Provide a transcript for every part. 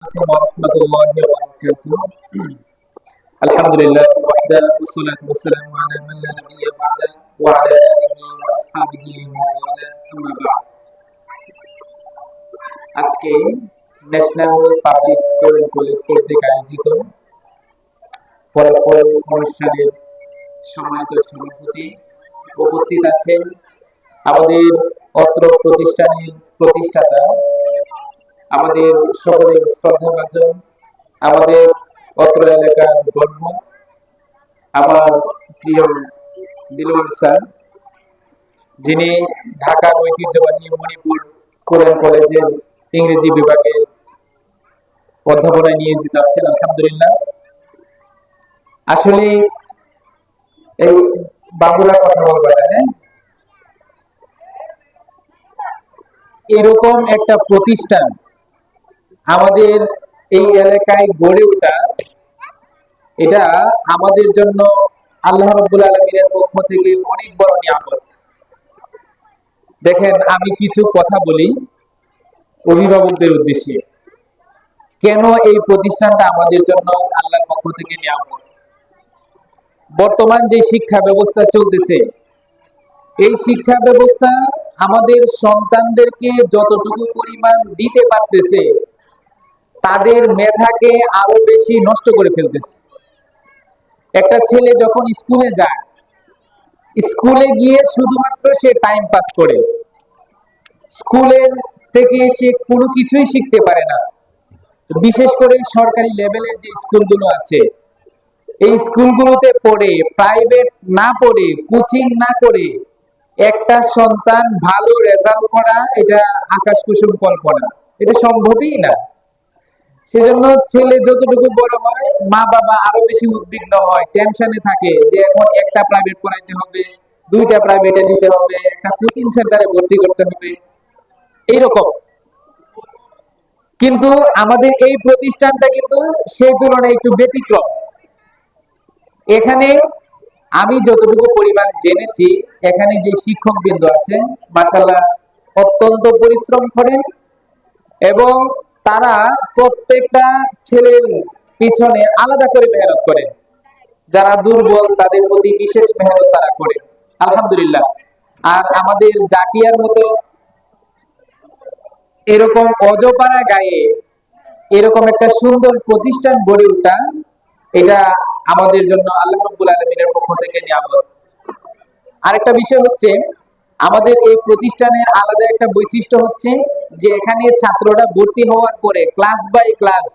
عليكم ورحمة الله وبركاته. الحمد لله وحده والصلاة والسلام على من لا نبي بعده وعلى آله وأصحابه ومن والاه أما بعد. আজকে national public school and college কর্তৃক আয়োজিত ফলাফল অনুষ্ঠানের সম্মানিত সভাপতি উপস্থিত আছেন আমাদের অত্র প্রতিষ্ঠানের প্রতিষ্ঠাতা, আমাদের সকলের শ্রদ্ধাভাজন, আমাদের অত্র এলাকার গর্ব, আমার প্রিয় দিলওয়ার স্যার, যিনি ঢাকার ঐতিহ্যবাহী মণিপুর স্কুল অ্যান্ড কলেজের ইংরেজি বিভাগের অধ্যাপনায় নিয়োজিত আছেন। আলহামদুলিল্লাহ। আসলে এই বাবুরা কথা বলবে না, হ্যাঁ, এরকম একটা প্রতিষ্ঠান আমাদের এই এলাকায় গড়ে ওঠা, এটা আমাদের জন্য আল্লাহ রাব্বুল আলামিনের পক্ষ থেকে অনেক বড় নিয়ামত। দেখেন, আমি কিছু কথা বলি অভিভাবকদের উদ্দেশ্যে। কেন এই প্রতিষ্ঠানটা আমাদের জন্য আল্লাহর পক্ষ থেকে নিয়ামত? বর্তমান যে শিক্ষা ব্যবস্থা চলতেছে, এই শিক্ষা ব্যবস্থা আমাদের সন্তানদেরকে যতটুকু পরিমাণ দিতে পারতেছে, তাদের মেধাকে আরো বেশি নষ্ট করে ফেলতেছে। একটা ছেলে যখন স্কুলে যায়, স্কুলে গিয়ে শুধুমাত্র সে টাইম পাস করে, স্কুলের থেকে সে কোনো কিছুই শিখতে পারে না। বিশেষ করে সরকারি লেভেলের যে স্কুলগুলো আছে, এই স্কুলগুলোতে পড়ে, প্রাইভেট না পড়ে, কোচিং না করে একটা সন্তান ভালো রেজাল্ট করা, এটা আকাশ কুসুম কল্পনা, এটা সম্ভবই না। সেজন্য ছেলে যতটুকু বড় হয়, মা বাবা আরো বেশি উদ্বিগ্ন হয়, টেনশনে থাকে যে এখন একটা প্রাইভেট পড়াইতে হবে, দুইটা প্রাইভেটে দিতে হবে, একটা কোচিং সেন্টারে ভর্তি করতে হবে, এইরকম। কিন্তু আমাদের এই প্রতিষ্ঠানটা কিন্তু সেই তুলনায় একটু ব্যতিক্রম। এখানে আমি যতটুকু পরিমাণ জেনেছি, এখানে যে শিক্ষক বৃন্দ আছেন, মাশাআল্লাহ অত্যন্ত পরিশ্রম করেন এবং তারা প্রত্যেকটা ছেলের পিছনে আলাদা করে মেহনত করেন। যারা দুর্বল তাদের প্রতি বিশেষ মেহনত তারা করে, আলহামদুলিল্লাহ। আর আমাদের জাকিয়ার মতো এরকম অজপাড়া গায়ে এরকম একটা সুন্দর প্রতিষ্ঠান গড়ে ওঠা, এটা আমাদের জন্য আল্লাহ রাব্বুল আলামিনের পক্ষ থেকে নিয়ামত। আরেকটা বিষয় হচ্ছে, আমাদের এই প্রতিষ্ঠানের আলাদা একটা বৈশিষ্ট্য হচ্ছে যে এখানে ছাত্ররা ভর্তি হওয়ার পরে ক্লাস বাই ক্লাস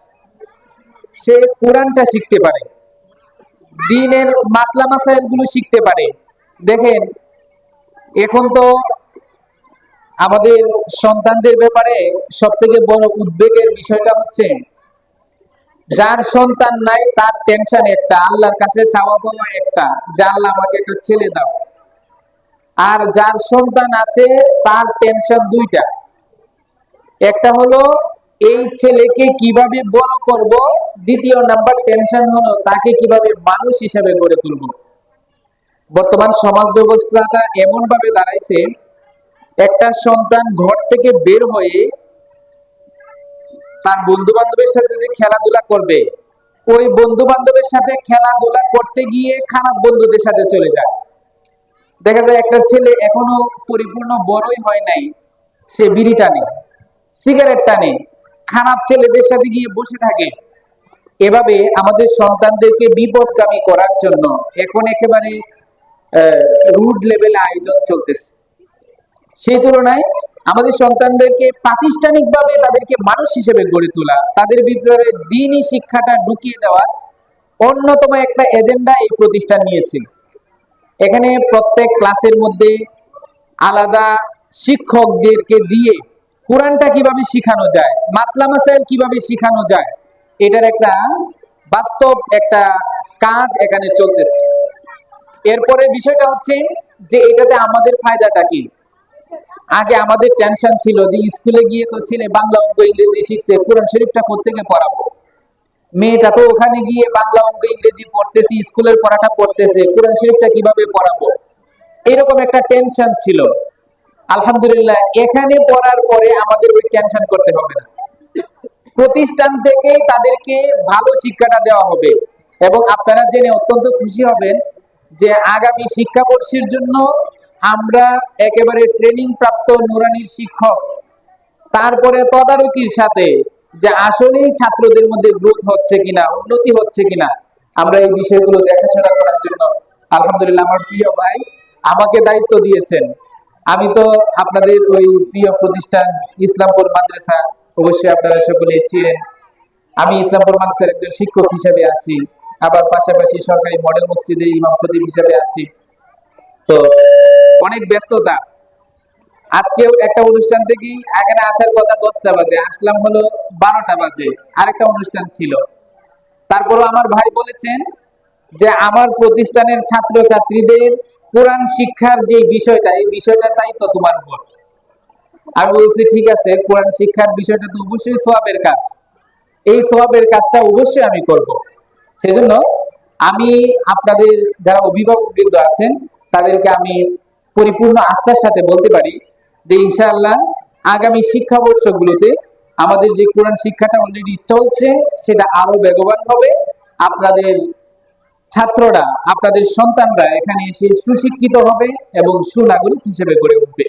সে কোরআনটা শিখতে পারে, দ্বীনের মাসলা মাসাইল গুলো শিখতে পারে। দেখেন, এখন তো আমাদের সন্তানদের ব্যাপারে সব থেকে বড় উদ্বেগের বিষয়টা হচ্ছে, যার সন্তান নাই তার টেনশন একটা, আল্লাহর কাছে চাওয়া পাওয়া একটা, যে আল্লাহ আমাকে একটা ছেলে দাও। আর যার সন্তান আছে তার টেনশন দুইটা, একটা হলো এই ছেলেকে কিভাবে বড় করব, দ্বিতীয় নাম্বার টেনশন হলো তাকে কিভাবে মানুষ হিসেবে গড়ে তুলব। বর্তমান সমাজ ব্যবস্থাটা এমন ভাবে দাঁড়াইছে, একটা সন্তান ঘর থেকে বের হয়ে তার বন্ধু বান্ধবের সাথে যে খেলাধুলা করবে, ওই বন্ধু বান্ধবের সাথে খেলাধুলা করতে গিয়ে খারাপ বন্ধুদের সাথে চলে যায়। দেখা যায় একটা ছেলে এখনো পরিপূর্ণ বড়ই হয় নাই, সে বিড়ি টানে, সিগারেট টানে, খারাপ ছেলেদের সাথে গিয়ে বসে থাকে। এভাবে আমাদের সন্তানদেরকে বিপদগামী করার জন্য এখন একেবারে রুড লেভেলে আয়োজন চলতেছে। সেই তুলনায় আমাদের সন্তানদেরকে প্রাতিষ্ঠানিকভাবে তাদেরকে মানুষ হিসেবে গড়ে তোলা, তাদের ভিতরে দ্বীনি শিক্ষাটা ঢুকিয়ে দেওয়ার অন্যতম একটা এজেন্ডা এই প্রতিষ্ঠান নিয়েছে। এখানে প্রত্যেক ক্লাসের মধ্যে আলাদা শিক্ষকদেরকে দিয়ে কোরআনটা কিভাবে শিখানো যায়, মাসলা মাসাইল কিভাবে শিখানো যায়, এটার একটা বাস্তব একটা কাজ এখানে চলতেছে। এরপরে বিষয়টা হচ্ছে যে এটাতে আমাদের ফায়দাটা কি। আগে আমাদের টেনশন ছিল যে স্কুলে গিয়ে তো ছেলে বাংলা অঙ্ক ইংরেজি শিখছে, কোরআন শরীফটা কোত্থেকে পড়াবো, মেয়েটা তো ওখানে গিয়ে বাংলা অঙ্ক ইংরেজি পড়তেছি, স্কুলের পড়াটা পড়তেছে, কোরআন শরীফটা কিভাবে পড়াবো, এরকম একটা টেনশন ছিল। আলহামদুলিল্লাহ, এখানে পড়ার পরে আমাদের ওই টেনশন করতে হবে না। প্রতিষ্ঠান থেকেই তাদেরকে ভালো শিক্ষাটা দেওয়া হবে। এবং আপনারা জেনে অত্যন্ত খুশি হবেন যে আগামী শিক্ষাবর্ষের জন্য আমরা একেবারে ট্রেনিং প্রাপ্ত নুরানির শিক্ষক, তারপরে তদারকির সাথে যে আসলেই ছাত্রদের মধ্যে গ্রোথ হচ্ছে কিনা, উন্নতি হচ্ছে কিনা, আমরা এই বিষয়গুলো দেখাশোনা করার জন্য আলহামদুলিল্লাহ আমার প্রিয় ভাই আমাকে দায়িত্ব দিয়েছেন। আমি তো আপনাদের ওই প্রিয় প্রতিষ্ঠান ইসলামপুর মাদ্রাসা, অবশ্যই আপনারা সকলেই চিনেন, আমি ইসলামপুর মাদ্রাসার একজন শিক্ষক হিসেবে আছি, আবার পাশাপাশি সরকারি মডেল মসজিদে ইমাম খতিব হিসেবে আছি। তো অনেক ব্যস্ততা। আজকেও একটা অনুষ্ঠান থেকে এখানে আসার কথা 10টা বাজে, আসলাম হলো 12টা বাজে, আরেকটা অনুষ্ঠান ছিল। তারপরও আমার ভাই বলেছেন যে আমার প্রতিষ্ঠানের ছাত্র ছাত্রীদের কোরআন শিক্ষার যে বিষয়টা, এই বিষয়টা তাই তো তোমার উপর। আমি বলছি ঠিক আছে, কোরআন শিক্ষার বিষয়টা তো অবশ্যই সওয়াবের কাজ, এই সওয়াবের কাজটা অবশ্যই আমি করব। সেজন্য আমি আপনাদের যারা অভিভাবকবৃন্দ আছেন তাদেরকে আমি পরিপূর্ণ আস্থার সাথে বলতে পারি যে ইনশাআল্লাহ আগামী শিক্ষাবর্ষগুলোতে আমাদের যে কোরআন শিক্ষাটা অলরেডি চলছে সেটা আরো বেগবান হবে। আপনাদের ছাত্ররা, আপনাদের সন্তানরা এখানে এসে সুশিক্ষিত হবে এবং সুনাগরিক হিসেবে গড়ে উঠবে।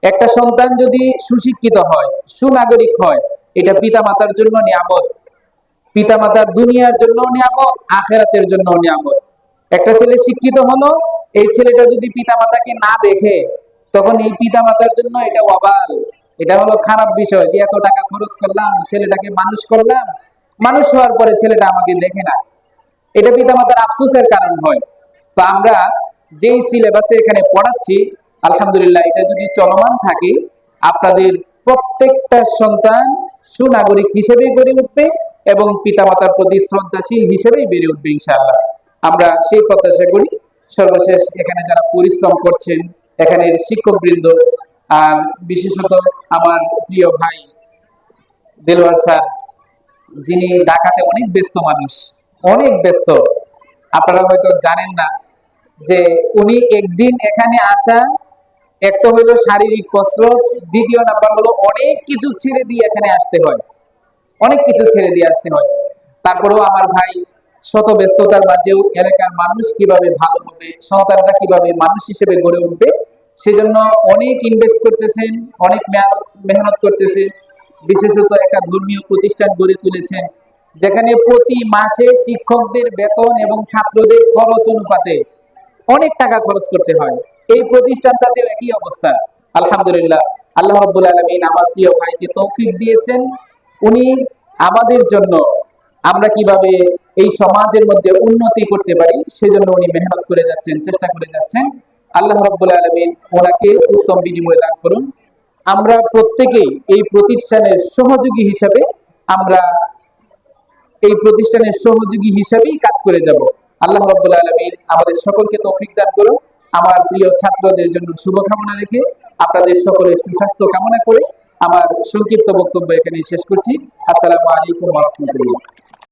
একটা সন্তান যদি সুশিক্ষিত হয়, সুনাগরিক হয়, এটা পিতামাতার জন্য নিয়ামত, পিতামাতার দুনিয়ার জন্য নিয়ামত, আখিরাতের জন্য নিয়ামত। একটা ছেলে শিক্ষিত হলো, এই ছেলেটা যদি পিতামাতাকে না দেখে, তখন এই পিতামাতার জন্য এটা ওয়াবাল, এটা হলো খারাপ বিষয় যে এত টাকা খরচ করলাম, ছেলেটাকে মানুষ করলাম, মানুষ হওয়ার পরে ছেলেটা আমাকে দেখে না, এটা পিতামাতার আফসোসের কারণ হয়। তো আমরা যেই সিলেবাসে এখানে পড়াচ্ছি আলহামদুলিল্লাহ এটা যদি চলমান থাকে, আপনাদের প্রত্যেকটা সন্তান সুনাগরিক হিসেবে গড়ে উঠবে এবং পিতামাতার প্রতি শ্রদ্ধাশীল হিসেবেই বেড়ে উঠবে ইনশাআল্লাহ। আমরা সেই প্রত্যাশা করি। সর্বশেষ এখানে যারা পরিশ্রম করছেন, এখানের শিক্ষকবৃন্দ, আর বিশেষত আমার প্রিয় ভাই দেলোয়ার স্যার, যিনি ঢাকাতে অনেক ব্যস্ত মানুষ, অনেক ব্যস্ত, আপনারা হয়তো জানেন না যে উনি একদিন এখানে আসা, এক তো হইলো শারীরিক কসরত, দ্বিতীয় নাম্বার হলো অনেক কিছু ছেড়ে দিয়ে এখানে আসতে হয়, অনেক কিছু ছেড়ে দিয়ে আসতে হয়। তারপরেও আমার ভাই শত ব্যস্ততার মাঝেও এলাকার মানুষ কিভাবে ভালো হবে, সন্তানরা কিভাবে মানুষ হিসেবে গড়ে উঠবে, সেজন্য অনেক ইনভেস্ট করতেছেন, অনেক মেহনত করতেছেন। বিশেষত একটা ধর্মীয় প্রতিষ্ঠান গড়ে তুলেছেন যেখানে প্রতি মাসে শিক্ষকদের বেতন এবং ছাত্রদের খরচ অনুপাতে অনেক টাকা খরচ করতে হয়। এই প্রতিষ্ঠানটাতেও একই অবস্থা। আলহামদুলিল্লাহ, আল্লাহ রাব্বুল আলামিন আমার প্রিয় ভাইকে তৌফিক দিয়েছেন, উনি আমাদের জন্য আমরা কিভাবে এই সমাজের মধ্যে উন্নতি করতে পারি সেজন্য উনি মেহনত করে যাচ্ছেন, চেষ্টা করে যাচ্ছেন। আল্লাহ রাব্বুল আলামিন ওনাকে উত্তম বিনিময় দান করুন। আমরা প্রত্যেকেই এই প্রতিষ্ঠানের সহযোগী হিসাবে, আমরা এই প্রতিষ্ঠানের সহযোগী হিসাবেই কাজ করে যাব। আল্লাহ রাব্বুল আলামিন আমাদের সকলকে তৌফিক দান করুন। আমার প্রিয় ছাত্রদের জন্য শুভকামনা রেখে, আপনাদের সকলের সুস্বাস্থ্য কামনা করে আমার সংক্ষিপ্ত বক্তব্য এখানে শেষ করছি। আসসালামু আলাইকুম ওয়া রাহমাতুল্লাহ।